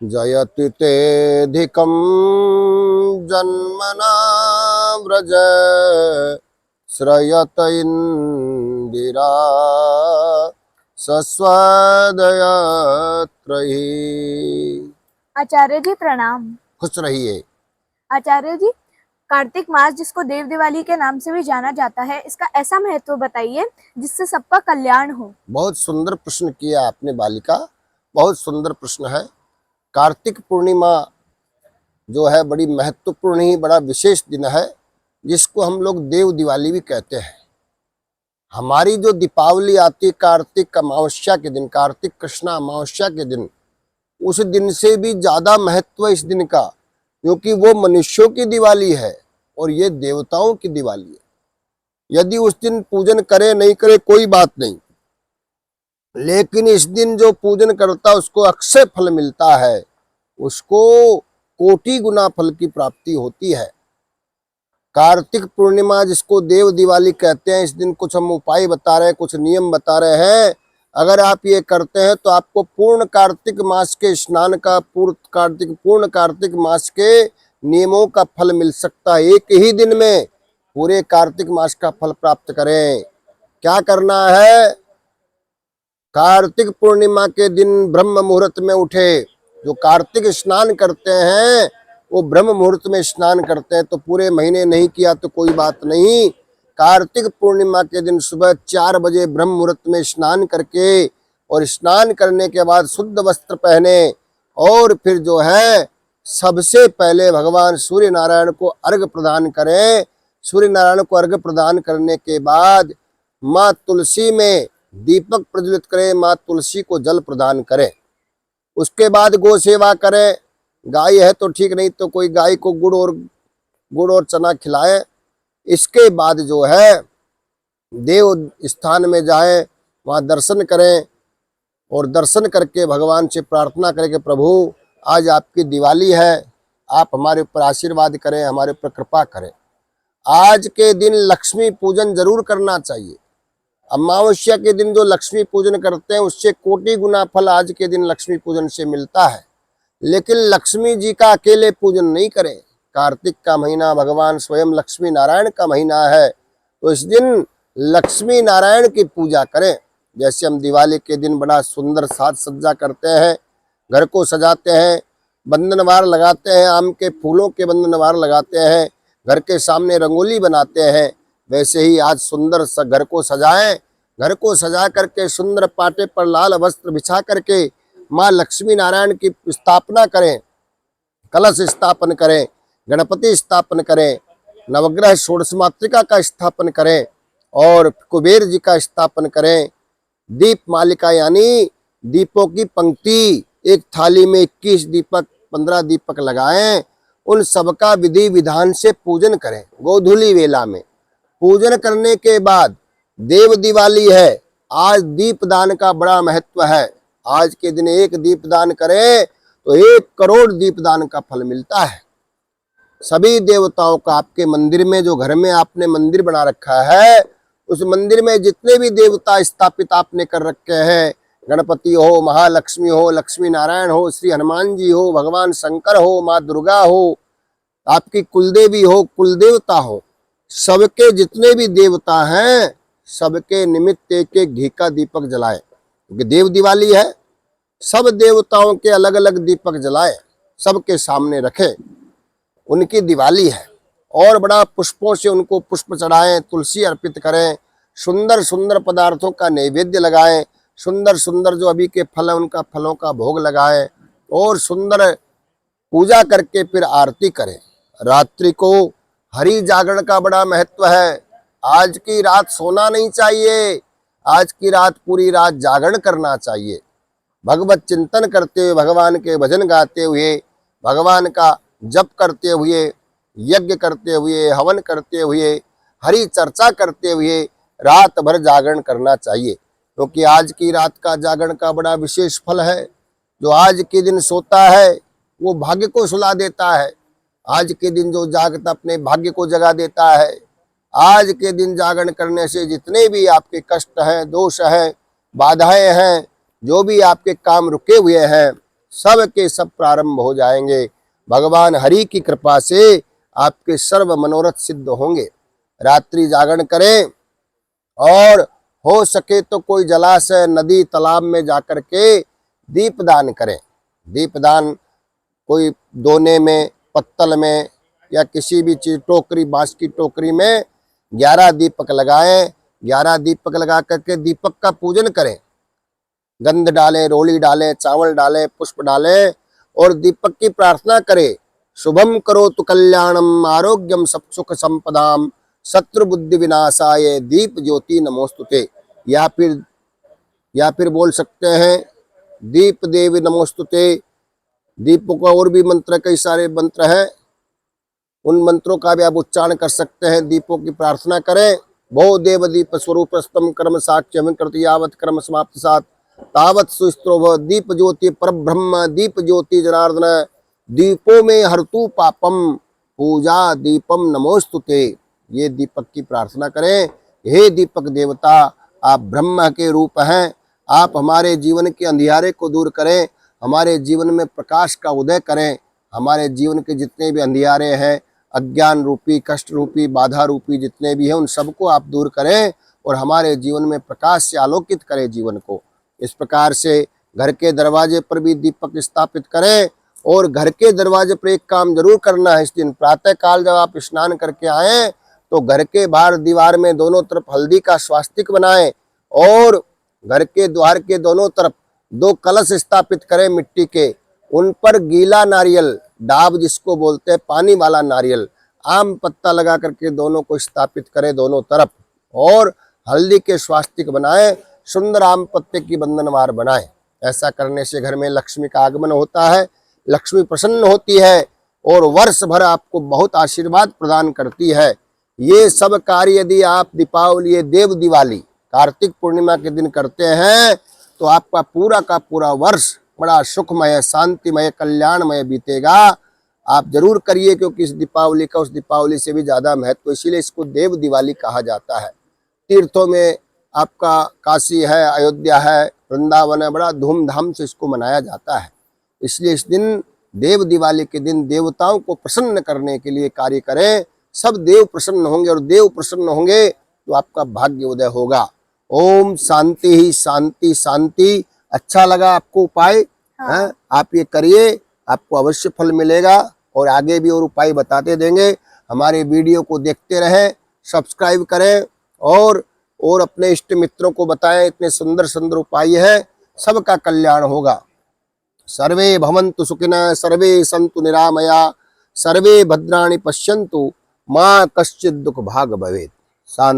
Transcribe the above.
जयति तेऽधिकं जन्मना व्रज श्रयत इंदिरा सस्वदयत्रयी। आचार्य जी प्रणाम। खुश रहिए। आचार्य जी, कार्तिक मास जिसको देव दिवाली के नाम से भी जाना जाता है, इसका ऐसा महत्व बताइए जिससे सबका कल्याण हो। बहुत सुंदर प्रश्न किया आपने बालिका, बहुत सुंदर प्रश्न है। कार्तिक पूर्णिमा जो है बड़ी महत्वपूर्ण ही बड़ा विशेष दिन है, जिसको हम लोग देव दिवाली भी कहते हैं। हमारी जो दीपावली आती कार्तिक अमावस्या के दिन, कार्तिक कृष्णा अमावस्या के दिन, उस दिन से भी ज्यादा महत्व है इस दिन का, क्योंकि वो मनुष्यों की दिवाली है और ये देवताओं की दिवाली है। यदि उस दिन पूजन करे नहीं करे कोई बात नहीं, लेकिन इस दिन जो पूजन करता है उसको अक्षय फल मिलता है, उसको कोटि गुना फल की प्राप्ति होती है। कार्तिक पूर्णिमा जिसको देव दिवाली कहते हैं, इस दिन कुछ हम उपाय बता रहे हैं, कुछ नियम बता रहे हैं। अगर आप ये करते हैं तो आपको पूर्ण कार्तिक मास के स्नान का, पूर्ण कार्तिक मास के नियमों का फल मिल सकता है। एक ही दिन में पूरे कार्तिक मास का फल प्राप्त करें। क्या करना है? कार्तिक पूर्णिमा के दिन ब्रह्म मुहूर्त में उठे। जो कार्तिक स्नान करते हैं वो ब्रह्म मुहूर्त में स्नान करते हैं, तो पूरे महीने नहीं किया तो कोई बात नहीं। कार्तिक पूर्णिमा के दिन सुबह 4 बजे ब्रह्म मुहूर्त में स्नान करके, और स्नान करने के बाद शुद्ध वस्त्र पहने, और फिर जो है सबसे पहले भगवान सूर्य नारायण को अर्घ्य प्रदान करें। सूर्य नारायण को अर्घ्य प्रदान करने के बाद माँ तुलसी में दीपक प्रज्वलित करें, माँ तुलसी को जल प्रदान करें। उसके बाद गो सेवा करें। गाय है तो ठीक, नहीं तो कोई गाय को गुड़ और चना खिलाए। इसके बाद जो है देव स्थान में जाएं, वहाँ दर्शन करें, और दर्शन करके भगवान से प्रार्थना करें कि प्रभु आज आपकी दिवाली है, आप हमारे ऊपर आशीर्वाद करें, हमारे ऊपर कृपा करें। आज के दिन लक्ष्मी पूजन जरूर करना चाहिए। अमावस्या के दिन जो लक्ष्मी पूजन करते हैं उससे कोटि गुना फल आज के दिन लक्ष्मी पूजन से मिलता है। लेकिन लक्ष्मी जी का अकेले पूजन नहीं करें। कार्तिक का महीना भगवान स्वयं लक्ष्मी नारायण का महीना है, तो इस दिन लक्ष्मी नारायण की पूजा करें। जैसे हम दिवाली के दिन बड़ा सुंदर साज सज्जा करते हैं, घर को सजाते हैं, बंधनवार लगाते हैं, आम के फूलों के बंधनवार लगाते हैं, घर के सामने रंगोली बनाते हैं, वैसे ही आज सुंदर सा घर को सजाएं। घर को सजा करके सुंदर पाटे पर लाल वस्त्र बिछा करके माँ लक्ष्मी नारायण की स्थापना करें, कलश स्थापन करें, गणपति स्थापन करें, नवग्रह षोडश मातृका का स्थापन करें, और कुबेर जी का स्थापन करें। दीप मालिका यानी दीपों की पंक्ति, एक थाली में 21 दीपक 15 दीपक लगाएं। उन सबका विधि विधान से पूजन करें। गोधूली वेला में पूजन करने के बाद देव दिवाली है, आज दीपदान का बड़ा महत्व है। आज के दिन एक दीपदान करें तो 1 करोड़ दीपदान का फल मिलता है। सभी देवताओं का आपके मंदिर में, जो घर में आपने मंदिर बना रखा है, उस मंदिर में जितने भी देवता स्थापित आपने कर रखे हैं, गणपति हो, महालक्ष्मी हो, लक्ष्मी नारायण हो, श्री हनुमान जी हो, भगवान शंकर हो, माँ दुर्गा हो, आपकी कुलदेवी हो, कुलदेवता हो, सबके जितने भी देवता हैं सबके निमित्त एक घी का दीपक जलाएं, क्योंकि देव दिवाली है। सब देवताओं के अलग अलग दीपक जलाएं, सबके सामने रखें, उनकी दिवाली है। और बड़ा पुष्पों से उनको पुष्प चढ़ाएं, तुलसी अर्पित करें, सुंदर सुंदर पदार्थों का नैवेद्य लगाएं, सुंदर सुंदर जो अभी के फल है उनका फलों का भोग लगाएं, और सुंदर पूजा करके फिर आरती करें। रात्रि को हरि जागरण का बड़ा महत्व है। आज की रात सोना नहीं चाहिए, आज की रात पूरी रात जागरण करना चाहिए। भगवत चिंतन करते हुए, भगवान के भजन गाते हुए, भगवान का जप करते हुए, यज्ञ करते हुए, हवन करते हुए, हरि चर्चा करते हुए रात भर जागरण करना चाहिए, क्योंकि आज की रात का जागरण का बड़ा विशेष फल है। जो आज के दिन सोता है वो भाग्य को सुला देता है। आज के दिन जो जागता अपने भाग्य को जगा देता है। आज के दिन जागरण करने से जितने भी आपके कष्ट हैं, दोष हैं, बाधाएं हैं, जो भी आपके काम रुके हुए हैं, सब के सब प्रारंभ हो जाएंगे। भगवान हरि की कृपा से आपके सर्व मनोरथ सिद्ध होंगे। रात्रि जागरण करें और हो सके तो कोई जलाशय, नदी, तालाब में जाकर के दीपदान करें। दीपदान कोई दोने में, पत्तल में या किसी भी चीज, टोकरी, बांस की टोकरी में 11 दीपक लगाएं। 11 दीपक लगा करके दीपक का पूजन करें। गंध डालें, रोली डालें, चावल डालें, पुष्प डालें और दीपक की प्रार्थना करें। शुभम करोतु कल्याणम आरोग्यम सुख संपदाम शत्रु बुद्धि विनाशाय दीप ज्योति नमोस्तुते। या फिर बोल सकते हैं दीप देवी नमोस्तुते। दीपों का और भी मंत्र, कई सारे मंत्र हैं, उन मंत्रों का भी आप उच्चारण कर सकते हैं। दीपों की प्रार्थना करें। भो देव दीप स्वरूप स्तम कर्म साक्ष्यम कृति यावत कर्म समाप्ति सात तावत सुस्त्रोभ दीप ज्योति परब्रह्म दीप ज्योति जनार्दन दीपों में हरतु पापम पूजा दीपम नमोस्तुते। ये दीपक की प्रार्थना करें। हे दीपक देवता, आप ब्रह्म के रूप हैं। आप हमारे जीवन के अंधियारे को दूर करें, हमारे जीवन में प्रकाश का उदय करें। हमारे जीवन के जितने भी अंधियारे हैं, अज्ञान रूपी, कष्ट रूपी, बाधा रूपी जितने भी हैं, उन सबको आप दूर करें और हमारे जीवन में प्रकाश से आलोकित करें जीवन को। इस प्रकार से घर के दरवाजे पर भी दीपक स्थापित करें। और घर के दरवाजे पर एक काम जरूर करना है इस दिन। प्रातः काल जब आप स्नान करके आए तो घर के बाहर दीवार में दोनों तरफ हल्दी का स्वास्तिक बनाएं और घर के द्वार के दोनों तरफ 2 कलश स्थापित करें मिट्टी के। उन पर गीला नारियल, डाब जिसको बोलते हैं, पानी वाला नारियल, आम पत्ता लगा करके दोनों को स्थापित करें दोनों तरफ और हल्दी के स्वास्तिक बनाएं, सुंदर आम पत्ते की बंधनवार बनाएं। ऐसा करने से घर में लक्ष्मी का आगमन होता है, लक्ष्मी प्रसन्न होती है और वर्ष भर आपको बहुत आशीर्वाद प्रदान करती है। ये सब कार्य यदि आप दीपावली, ये देव दिवाली, कार्तिक पूर्णिमा के दिन करते हैं तो आपका पूरा का पूरा वर्ष बड़ा सुखमय, शांतिमय, कल्याणमय बीतेगा। आप जरूर करिए, क्योंकि इस दीपावली का उस दीपावली से भी ज्यादा महत्व, इसीलिए इसको देव दिवाली कहा जाता है। तीर्थों में आपका काशी है, अयोध्या है, वृंदावन है, बड़ा धूमधाम से इसको मनाया जाता है। इसलिए इस दिन, देव दिवाली के दिन, देवताओं को प्रसन्न करने के लिए कार्य करें। सब देव प्रसन्न होंगे और देव प्रसन्न होंगे तो आपका भाग्य उदय होगा। ओम शांति ही शांति शांति। अच्छा लगा आपको उपाय? हाँ। आप ये करिए, आपको अवश्य फल मिलेगा और आगे भी और उपाय बताते देंगे। हमारे वीडियो को देखते रहें, सब्सक्राइब करें और अपने इष्ट मित्रों को बताएं। इतने सुंदर सुंदर उपाय है, सबका कल्याण होगा। सर्वे भवन्तु सुखिनः, सर्वे सन्तु निरामया, सर्वे भद्राणि पश्यन्तु, मां कश्चित् दुःख भाग् भवेत्। शांति।